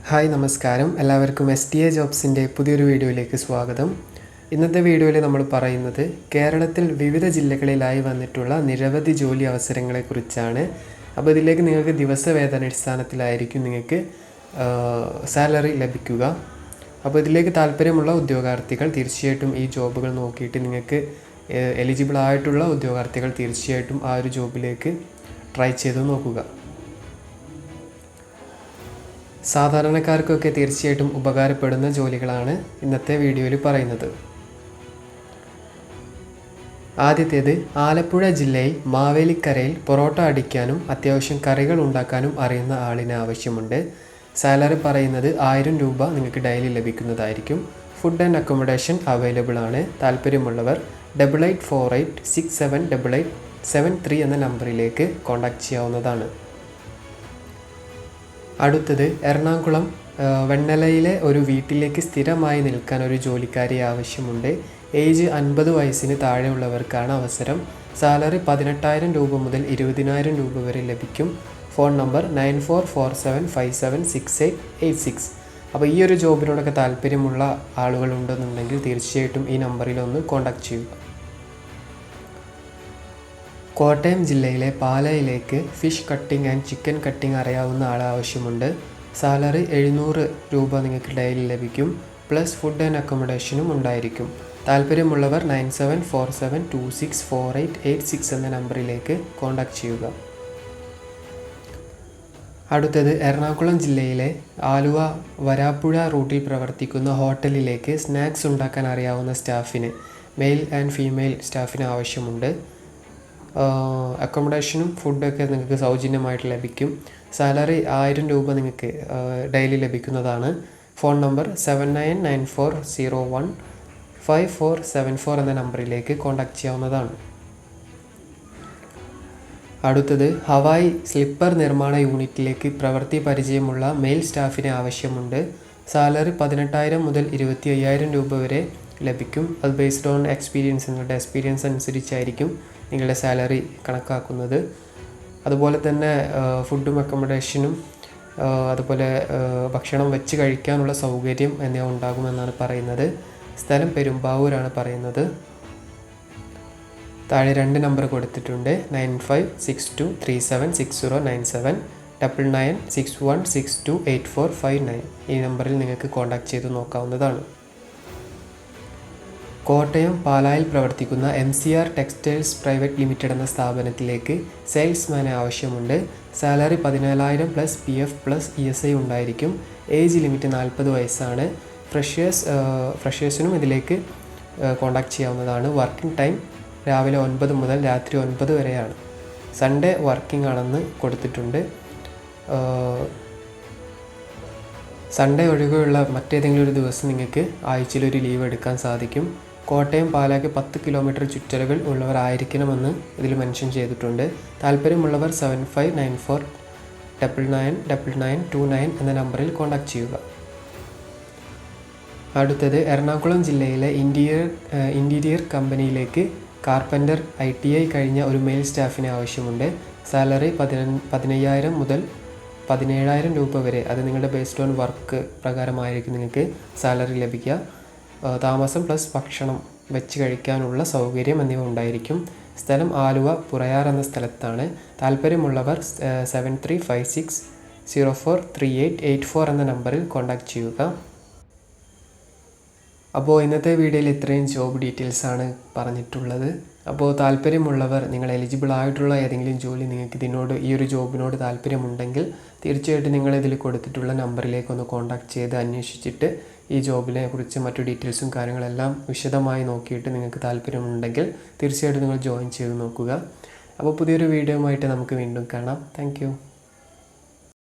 Hi നമസ്കാരം, എല്ലാവർക്കും STA ജോബ്സിൻ്റെ പുതിയൊരു വീഡിയോയിലേക്ക് സ്വാഗതം. ഇന്നത്തെ വീഡിയോയിൽ നമ്മൾ പറയുന്നത് കേരളത്തിൽ വിവിധ ജില്ലകളിലായി വന്നിട്ടുള്ള നിരവധി ജോലി അവസരങ്ങളെക്കുറിച്ചാണ്. അപ്പോൾ ഇതിലേക്ക് നിങ്ങൾക്ക് ദിവസവേതനാടിസ്ഥാനത്തിലായിരിക്കും നിങ്ങൾക്ക് സാലറി ലഭിക്കുക. അപ്പോൾ ഇതിലേക്ക് താല്പര്യമുള്ള ഉദ്യോഗാർത്ഥികൾ തീർച്ചയായിട്ടും ഈ ജോബുകൾ നോക്കിയിട്ട് നിങ്ങൾക്ക് എലിജിബിൾ ആയിട്ടുള്ള ഉദ്യോഗാർത്ഥികൾ തീർച്ചയായിട്ടും ആ ഒരു ജോബിലേക്ക് ട്രൈ ചെയ്ത് നോക്കുക. സാധാരണക്കാർക്കൊക്കെ തീർച്ചയായിട്ടും ഉപകാരപ്പെടുന്ന ജോലികളാണ് ഇന്നത്തെ വീഡിയോയിൽ പറയുന്നത്. ആദ്യത്തേത്, ആലപ്പുഴ ജില്ലയിൽ മാവേലിക്കരയിൽ പൊറോട്ട അടിക്കാനും അത്യാവശ്യം കറികൾ ഉണ്ടാക്കാനും അറിയുന്ന ആളിന് ആവശ്യമുണ്ട്. സാലറി പറയുന്നത് 1000 രൂപ നിങ്ങൾക്ക് ഡെയിലി ലഭിക്കുന്നതായിരിക്കും. ഫുഡ് ആൻഡ് അക്കോമഡേഷൻ അവൈലബിൾ ആണ്. താല്പര്യമുള്ളവർ 8848678873 എന്ന നമ്പറിലേക്ക് കോൺടാക്റ്റ് ചെയ്യാവുന്നതാണ്. അടുത്തത്, എറണാകുളം വെണ്ണലയിലെ ഒരു വീട്ടിലേക്ക് സ്ഥിരമായി നിൽക്കാൻ ഒരു ജോലിക്കാരി ആവശ്യമുണ്ട്. ഏജ് 50 വയസ്സിന് താഴെയുള്ളവർക്കാണ് അവസരം. സാലറി 18,000 രൂപ മുതൽ 20,000 രൂപ വരെ ലഭിക്കും. Phone number 9447576886. അപ്പോൾ ഈ ഒരു ജോബിനോടൊക്കെ താല്പര്യമുള്ള ആളുകളുണ്ടെന്നുണ്ടെങ്കിൽ തീർച്ചയായിട്ടും ഈ നമ്പറിലൊന്ന് കോൺടാക്റ്റ് ചെയ്യുക. കോട്ടയം ജില്ലയിലെ പാലയിലേക്ക് fish cutting and chicken cutting അറിയാവുന്ന ആൾ ആവശ്യമുണ്ട്. സാലറി 700 രൂപ നിങ്ങൾക്ക് ഡെയിലി ലഭിക്കും. പ്ലസ് ഫുഡ് ആൻഡ് അക്കോമഡേഷനും ഉണ്ടായിരിക്കും. താല്പര്യമുള്ളവർ 9747264886 എന്ന നമ്പറിലേക്ക് കോൺടാക്റ്റ് ചെയ്യുക. അടുത്തത്, എറണാകുളം ജില്ലയിലെ ആലുവ വരാപ്പുഴ റൂട്ടിൽ പ്രവർത്തിക്കുന്ന ഹോട്ടലിലേക്ക് സ്നാക്സ് ഉണ്ടാക്കാൻ അറിയാവുന്ന സ്റ്റാഫിന്, മെയിൽ ആൻഡ് ഫീമെയിൽ സ്റ്റാഫിന് ആവശ്യമുണ്ട്. അക്കോമഡേഷനും ഫുഡൊക്കെ നിങ്ങൾക്ക് സൗജന്യമായിട്ട് ലഭിക്കും. സാലറി 1000 രൂപ നിങ്ങൾക്ക് ഡെയിലി ലഭിക്കുന്നതാണ്. ഫോൺ നമ്പർ 7994015474 എന്ന നമ്പറിലേക്ക് കോൺടാക്റ്റ് ചെയ്യാവുന്നതാണ്. അടുത്തത്, ഹവായി സ്ലിപ്പർ നിർമ്മാണ യൂണിറ്റിലേക്ക് പ്രവൃത്തി പരിചയമുള്ള മെയിൽ സ്റ്റാഫിന് ആവശ്യമുണ്ട്. സാലറി 18,000 മുതൽ 25,000 രൂപ വരെ ലഭിക്കും. അത് ബേസ്ഡ് ഓൺ എക്സ്പീരിയൻസ്, നിങ്ങളുടെ എക്സ്പീരിയൻസ് അനുസരിച്ചായിരിക്കും നിങ്ങളുടെ സാലറി കണക്കാക്കുന്നത്. അതുപോലെ തന്നെ ഫുഡും അക്കോമഡേഷനും അതുപോലെ ഭക്ഷണം വെച്ച് കഴിക്കാനുള്ള സൗകര്യം എന്നിവ ഉണ്ടാകുമെന്നാണ് പറയുന്നത്. സ്ഥലം പെരുമ്പാവൂരാണ് പറയുന്നത്. താഴെ 2 നമ്പർ കൊടുത്തിട്ടുണ്ട്. 9562376097 9961628459. ഈ നമ്പറിൽ നിങ്ങൾക്ക് കോൺടാക്റ്റ് ചെയ്ത് നോക്കാവുന്നതാണ്. കോട്ടയം പാലായിൽ പ്രവർത്തിക്കുന്ന MCR ടെക്സ്റ്റൈൽസ് പ്രൈവറ്റ് ലിമിറ്റഡ് എന്ന സ്ഥാപനത്തിലേക്ക് സെയിൽസ്മാനെ ആവശ്യമുണ്ട്. Salary 14,000 plus PF plus ESI ഉണ്ടായിരിക്കും. ഏജ് ലിമിറ്റ് 40 വയസ്സാണ്. ഫ്രഷേഴ്സിനും ഇതിലേക്ക് കോൺടാക്റ്റ് ചെയ്യാവുന്നതാണ്. വർക്കിംഗ് ടൈം രാവിലെ 9 മുതൽ രാത്രി 9 വരെയാണ്. സൺഡേ വർക്കിംഗ് ആണെന്ന് കൊടുത്തിട്ടുണ്ട്. സൺഡേ ഒഴികെയുള്ള മറ്റേതെങ്കിലും ഒരു ദിവസം നിങ്ങൾക്ക് ആഴ്ചയിലൊരു ലീവ് എടുക്കാൻ സാധിക്കും. കോട്ടയം പാലാക്ക് 10 കിലോമീറ്റർ ചുറ്റളവിൽ ഉള്ളവരായിരിക്കണമെന്ന് ഇതിൽ മെൻഷൻ ചെയ്തിട്ടുണ്ട്. താല്പര്യമുള്ളവർ 7594999929 എന്ന നമ്പറിൽ കോൺടാക്റ്റ് ചെയ്യുക. അടുത്തത്, എറണാകുളം ജില്ലയിലെ ഇൻറ്റീരിയർ കമ്പനിയിലേക്ക് കാർപ്പൻ്റർ ITI കഴിഞ്ഞ ഒരു മെയിൽ സ്റ്റാഫിന് ആവശ്യമുണ്ട്. സാലറി 15,000 മുതൽ 17,000 രൂപ വരെ. അത് നിങ്ങളുടെ ബേസ്ഡ് ഓൺ വർക്ക് പ്രകാരമായിരിക്കും നിങ്ങൾക്ക് സാലറി ലഭിക്കുക. താമസം പ്ലസ് ഭക്ഷണം വെച്ച് കഴിക്കാനുള്ള സൗകര്യം എന്നിവ ഉണ്ടായിരിക്കും. സ്ഥലം ആലുവ പുറയാർ എന്ന സ്ഥലത്താണ്. താല്പര്യമുള്ളവർ 7356043884 എന്ന നമ്പറിൽ കോൺടാക്റ്റ് ചെയ്യുക. അപ്പോൾ ഇന്നത്തെ വീഡിയോയിൽ ഇത്രയും ജോബ് ഡീറ്റെയിൽസാണ് പറഞ്ഞിട്ടുള്ളത്. അപ്പോൾ താല്പര്യമുള്ളവർ, നിങ്ങൾ എലിജിബിൾ ആയിട്ടുള്ള ഏതെങ്കിലും ജോലി നിങ്ങൾക്ക് ഈ ഒരു ജോബിനോട് താല്പര്യമുണ്ടെങ്കിൽ തീർച്ചയായിട്ടും നിങ്ങളിതിൽ കൊടുത്തിട്ടുള്ള നമ്പറിലേക്കൊന്ന് കോൺടാക്റ്റ് ചെയ്ത് അന്വേഷിച്ചിട്ട് ഈ ജോബിനെ കുറിച്ച് മറ്റു ഡീറ്റെയിൽസും കാര്യങ്ങളെല്ലാം വിശദമായി നോക്കിയിട്ട് നിങ്ങൾക്ക് താല്പര്യമുണ്ടെങ്കിൽ തീർച്ചയായിട്ടും നിങ്ങൾ ജോയിൻ ചെയ്ത് നോക്കുക. അപ്പോൾ പുതിയൊരു വീഡിയോയുമായിട്ട് നമുക്ക് വീണ്ടും കാണാം. താങ്ക്